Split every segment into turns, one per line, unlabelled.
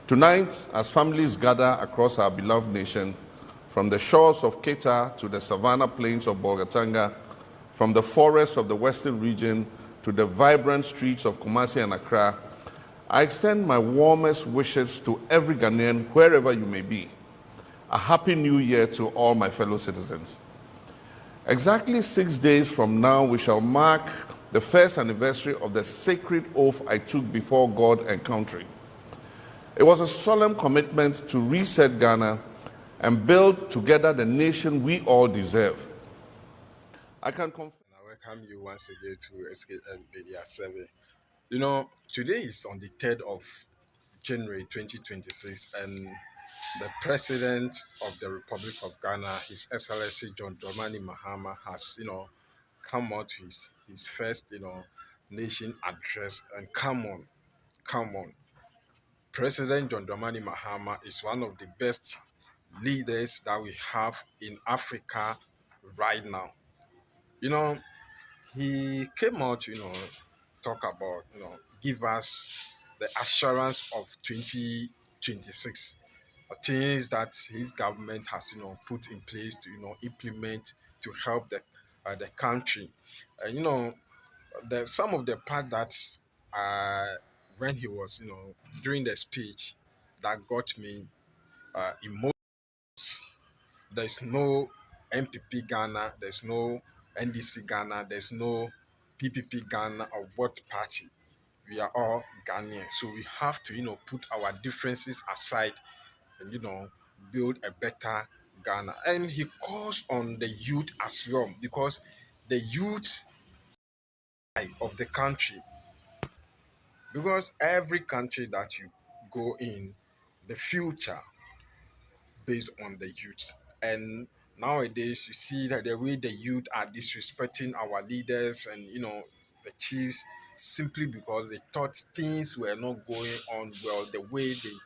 Tonight, as families gather across our beloved nation, from the shores of Keita to the savannah plains of Bolgatanga, from the forests of the western region to the vibrant streets of Kumasi and Accra, I extend my warmest wishes to every Ghanaian, wherever you may be. A happy new year to all my fellow citizens. Exactly 6 days from now, we shall mark the first anniversary of the sacred oath I took before God and country. It was a solemn commitment to reset Ghana and build together the nation we all deserve. I can confirm.
I welcome you once again to S.K.M Media Survey. You know, today is on the 3rd of January 2026, and the President of the Republic of Ghana, His Excellency John Dramani Mahama, has, come out to his first, nation address. And come on. President John Dramani Mahama is one of the best leaders that we have in Africa right now. You know, he came out, talk about, give us the assurance of 2026, things that his government has, put in place to, implement to help the country. And, some of the part that when he was, during the speech that got me emotional. There's no MPP Ghana, there's no NDC Ghana, there's no PPP Ghana or what party. We are all Ghanaians. So we have to, put our differences aside and, build a better Ghana. And he calls on the youth as well, because the youth of the country, because every country that you go in, the future based on the youth. And nowadays, you see that the way the youth are disrespecting our leaders and, the chiefs, simply because they thought things were not going on well the way they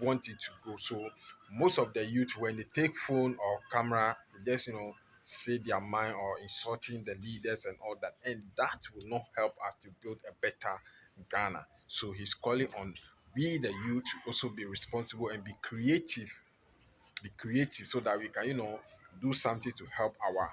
want it to go. So most of the youth, when they take phone or camera, they just, say their mind or insulting the leaders and all that. And that will not help us to build a better Ghana. So he's calling on we, the youth, to also be responsible and be creative so that we can, do something to help our,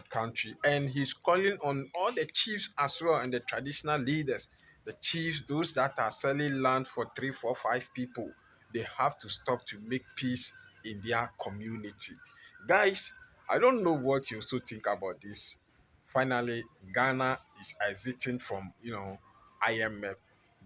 country. And he's calling on all the chiefs as well and the traditional leaders, the chiefs, those that are selling land for 3, 4, 5 people. They have to stop to make peace in their community. Guys, I don't know what you also think about this. Finally, Ghana is exiting from, IMF.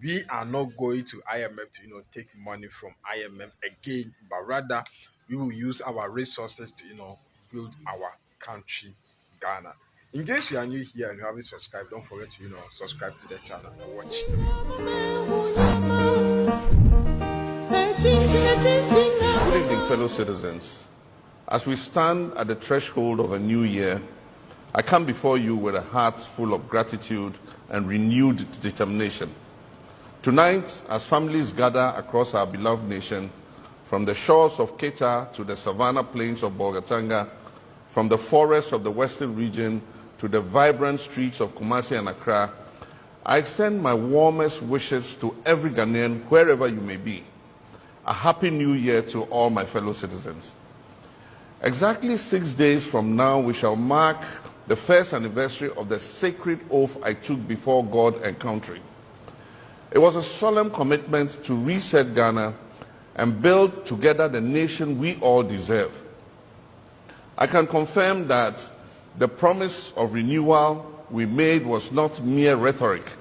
We are not going to IMF to, take money from IMF again, but rather we will use our resources to, build our country, Ghana. In case you are new here and you haven't subscribed, don't forget to, subscribe to the channel and watch it.
Good evening, fellow citizens. As we stand at the threshold of a new year, I come before you with a heart full of gratitude and renewed determination. Tonight, as families gather across our beloved nation, from the shores of Keita to the savannah plains of Bolgatanga, from the forests of the western region to the vibrant streets of Kumasi and Accra, I extend my warmest wishes to every Ghanaian, wherever you may be. A happy new year to all my fellow citizens. Exactly 6 days from now, we shall mark the first anniversary of the sacred oath I took before God and country. It was a solemn commitment to reset Ghana and build together the nation we all deserve. I can confirm that the promise of renewal we made was not mere rhetoric.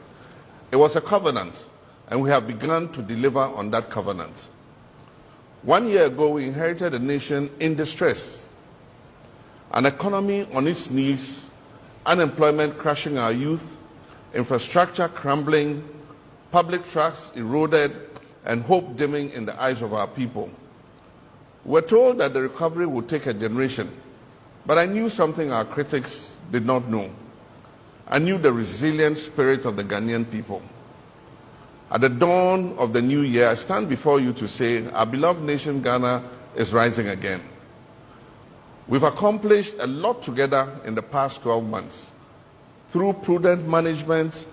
It was a covenant, and we have begun to deliver on that covenant. 1 year ago, we inherited a nation in distress, an economy on its knees, unemployment crushing our youth, infrastructure crumbling, public trust eroded, and hope dimming in the eyes of our people. We're told that the recovery would take a generation, but I knew something our critics did not know. I knew the resilient spirit of the Ghanaian people. At the dawn of the new year, I stand before you to say our beloved nation Ghana is rising again. We've accomplished a lot together in the past 12 months through prudent management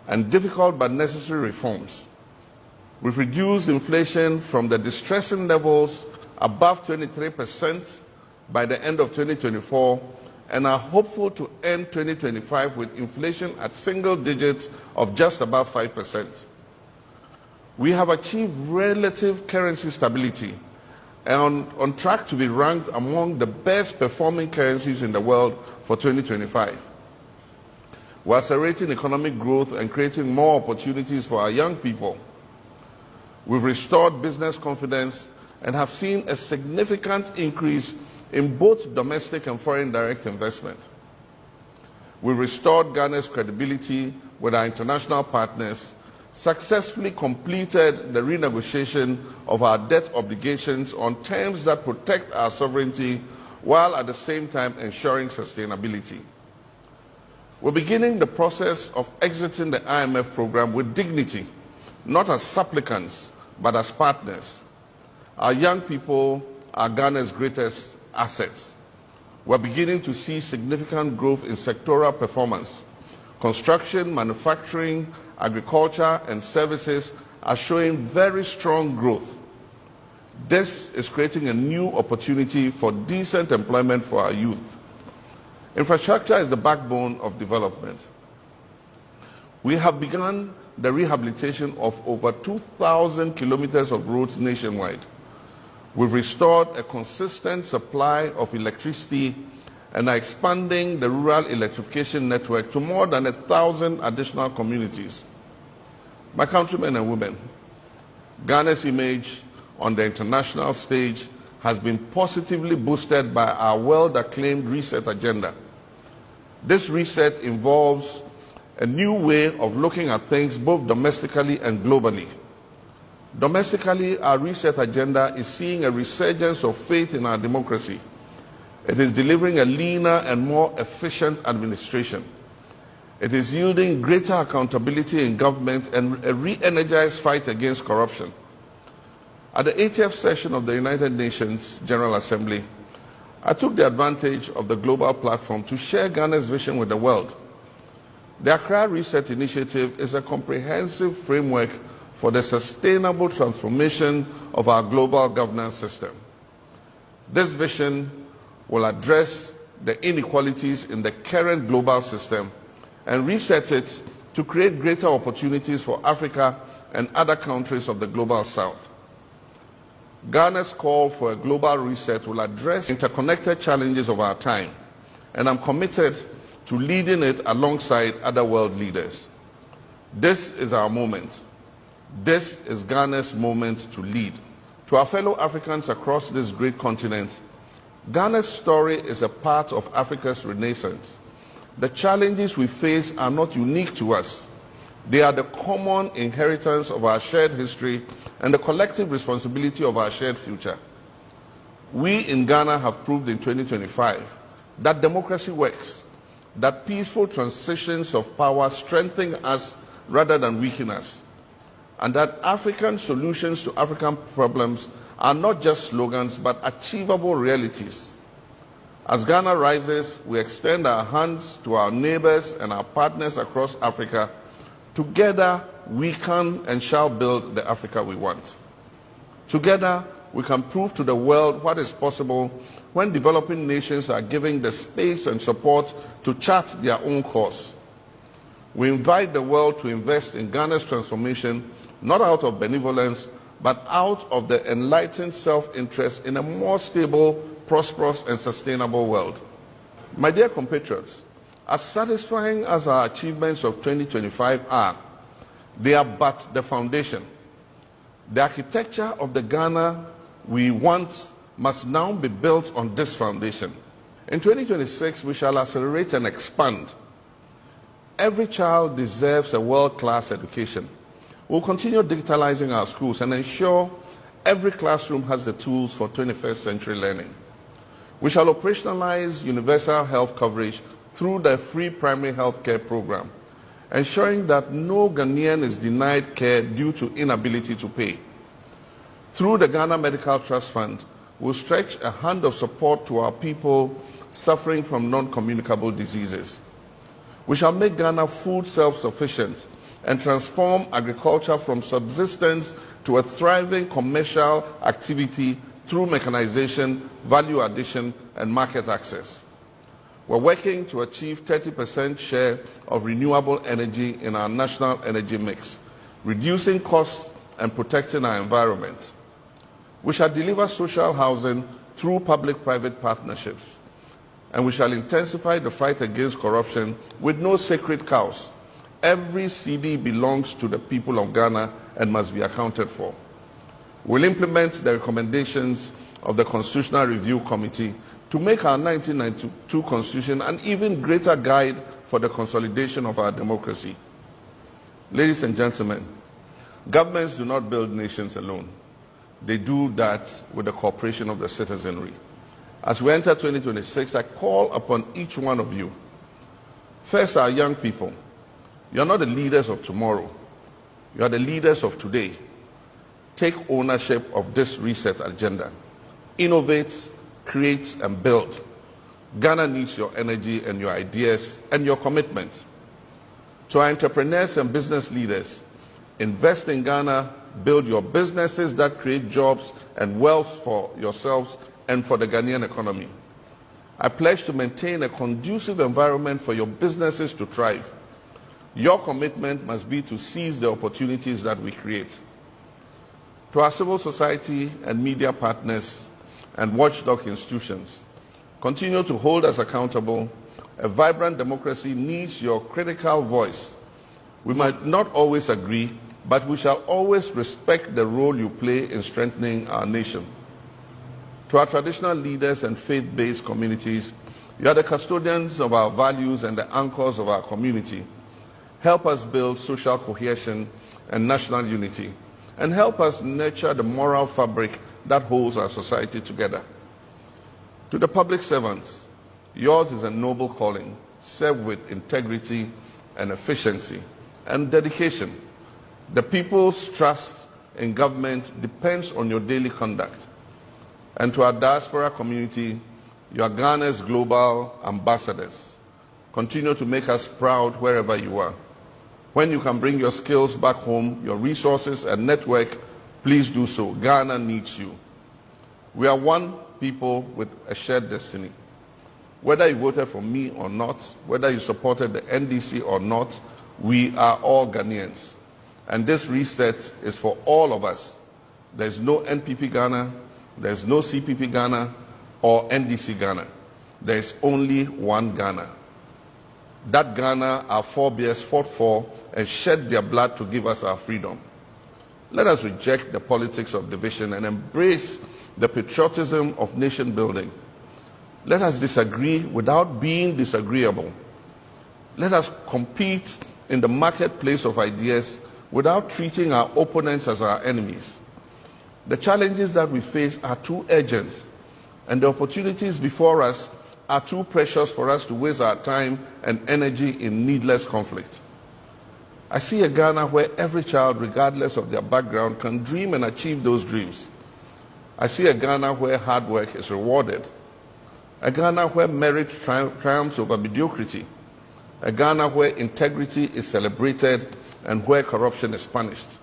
and difficult but necessary reforms. We've reduced inflation from the distressing levels above 23% by the end of 2024 and are hopeful to end 2025 with inflation at single digits of just above 5%. We have achieved relative currency stability and on track to be ranked among the best performing currencies in the world for 2025. We're accelerating economic growth and creating more opportunities for our young people. We've restored business confidence and have seen a significant increase in both domestic and foreign direct investment. We've restored Ghana's credibility with our international partners, successfully completed the renegotiation of our debt obligations on terms that protect our sovereignty while at the same time ensuring sustainability. We're beginning the process of exiting the IMF program with dignity, not as supplicants, but as partners. Our young people are Ghana's greatest assets. We're beginning to see significant growth in sectoral performance. Construction, manufacturing, agriculture, and services are showing very strong growth. This is creating a new opportunity for decent employment for our youth. Infrastructure is the backbone of development. We have begun the rehabilitation of over 2,000 kilometers of roads nationwide. We've restored a consistent supply of electricity and are expanding the rural electrification network to more than 1,000 additional communities. My countrymen and women, Ghana's image on the international stage has been positively boosted by our well-acclaimed reset agenda. This reset involves a new way of looking at things both domestically and globally. Domestically, our reset agenda is seeing a resurgence of faith in our democracy. It is delivering a leaner and more efficient administration. It is yielding greater accountability in government and a re-energized fight against corruption. At the 80th session of the United Nations General Assembly, I took the advantage of the global platform to share Ghana's vision with the world. The Accra Reset Initiative is a comprehensive framework for the sustainable transformation of our global governance system. This vision will address the inequalities in the current global system and reset it to create greater opportunities for Africa and other countries of the global south. Ghana's call for a global reset will address interconnected challenges of our time, and I'm committed to leading it alongside other world leaders. This is our moment. This is Ghana's moment to lead. To our fellow Africans across this great continent, Ghana's story is a part of Africa's renaissance. The challenges we face are not unique to us. They are the common inheritance of our shared history and the collective responsibility of our shared future. We in Ghana have proved in 2025 that democracy works, that peaceful transitions of power strengthen us rather than weaken us, and that African solutions to African problems are not just slogans but achievable realities. As Ghana rises, we extend our hands to our neighbors and our partners across Africa. Together, we can and shall build the Africa we want. Together, we can prove to the world what is possible when developing nations are given the space and support to chart their own course. We invite the world to invest in Ghana's transformation, not out of benevolence, but out of the enlightened self-interest in a more stable, prosperous, and sustainable world. My dear compatriots, as satisfying as our achievements of 2025 are, they are but the foundation. The architecture of the Ghana we want must now be built on this foundation. In 2026, we shall accelerate and expand. Every child deserves a world-class education. We'll continue digitalizing our schools and ensure every classroom has the tools for 21st century learning. We shall operationalize universal health coverage through the free primary health care program, ensuring that no Ghanaian is denied care due to inability to pay. Through the Ghana Medical Trust Fund, we'll stretch a hand of support to our people suffering from non-communicable diseases. We shall make Ghana food self-sufficient and transform agriculture from subsistence to a thriving commercial activity through mechanization, value addition, and market access. We're working to achieve 30% share of renewable energy in our national energy mix, reducing costs and protecting our environment. We shall deliver social housing through public-private partnerships, and we shall intensify the fight against corruption with no sacred cows. Every CD belongs to the people of Ghana and must be accounted for. We'll implement the recommendations of the Constitutional Review Committee to make our 1992 Constitution an even greater guide for the consolidation of our democracy. Ladies and gentlemen, governments do not build nations alone. They do that with the cooperation of the citizenry. As we enter 2026, I call upon each one of you. First, our young people. You are not the leaders of tomorrow. You are the leaders of today. Take ownership of this reset agenda. Innovate, create, and build. Ghana needs your energy and your ideas and your commitment. To our entrepreneurs and business leaders, invest in Ghana, build your businesses that create jobs and wealth for yourselves and for the Ghanaian economy. I pledge to maintain a conducive environment for your businesses to thrive. Your commitment must be to seize the opportunities that we create. To our civil society and media partners and watchdog institutions, continue to hold us accountable. A vibrant democracy needs your critical voice. We might not always agree, but we shall always respect the role you play in strengthening our nation. To our traditional leaders and faith-based communities, you are the custodians of our values and the anchors of our community. Help us build social cohesion and national unity, and help us nurture the moral fabric that holds our society together. To the public servants, yours is a noble calling. Serve with integrity and efficiency and dedication. The people's trust in government depends on your daily conduct. And to our diaspora community, you are Ghana's global ambassadors. Continue to make us proud wherever you are. When you can bring your skills back home, your resources and network, please do so. Ghana needs you. We are one people with a shared destiny. Whether you voted for me or not, whether you supported the NDC or not, we are all Ghanaians. And this reset is for all of us. There's no NPP Ghana, there's no CPP Ghana or NDC Ghana. There's only one Ghana. That Ghana our forebears fought for and shed their blood to give us our freedom. Let us reject the politics of division and embrace the patriotism of nation building. Let us disagree without being disagreeable. Let us compete in the marketplace of ideas without treating our opponents as our enemies. The challenges that we face are too urgent, and the opportunities before us are too precious for us to waste our time and energy in needless conflict. I see a Ghana where every child, regardless of their background, can dream and achieve those dreams. I see a Ghana where hard work is rewarded. A Ghana where merit triumphs over mediocrity. A Ghana where integrity is celebrated and where corruption is punished.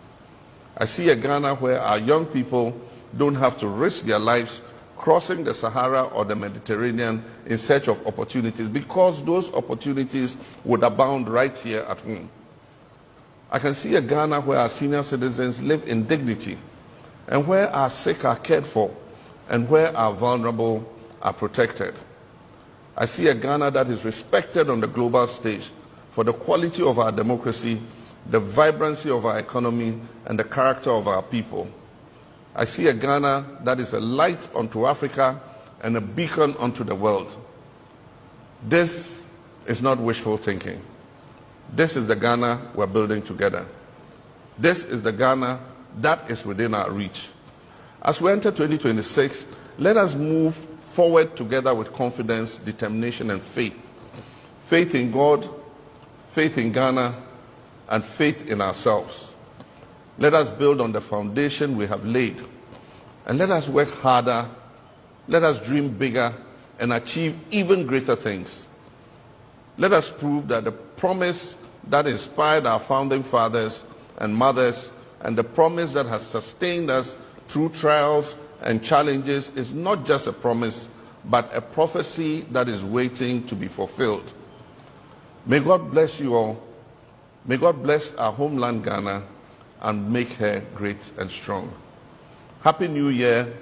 I see a Ghana where our young people don't have to risk their lives crossing the Sahara or the Mediterranean in search of opportunities, because those opportunities would abound right here at home. I can see a Ghana where our senior citizens live in dignity, and where our sick are cared for, and where our vulnerable are protected. I see a Ghana that is respected on the global stage for the quality of our democracy, the vibrancy of our economy, and the character of our people. I see a Ghana that is a light unto Africa and a beacon unto the world. This is not wishful thinking. This is the Ghana we're building together. This is the Ghana that is within our reach. As we enter 2026, let us move forward together with confidence, determination, and faith. Faith in God, faith in Ghana, and faith in ourselves. Let us build on the foundation we have laid, and let us work harder, let us dream bigger, and achieve even greater things. Let us prove that the promise that inspired our founding fathers and mothers, and the promise that has sustained us through trials and challenges is not just a promise, but a prophecy that is waiting to be fulfilled. May God bless you all. May God bless our homeland, Ghana, and make her great and strong. Happy New Year,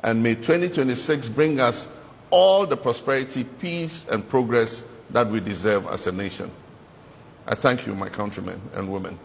and may 2026 bring us all the prosperity, peace, and progress that we deserve as a nation. I thank you, my countrymen and women.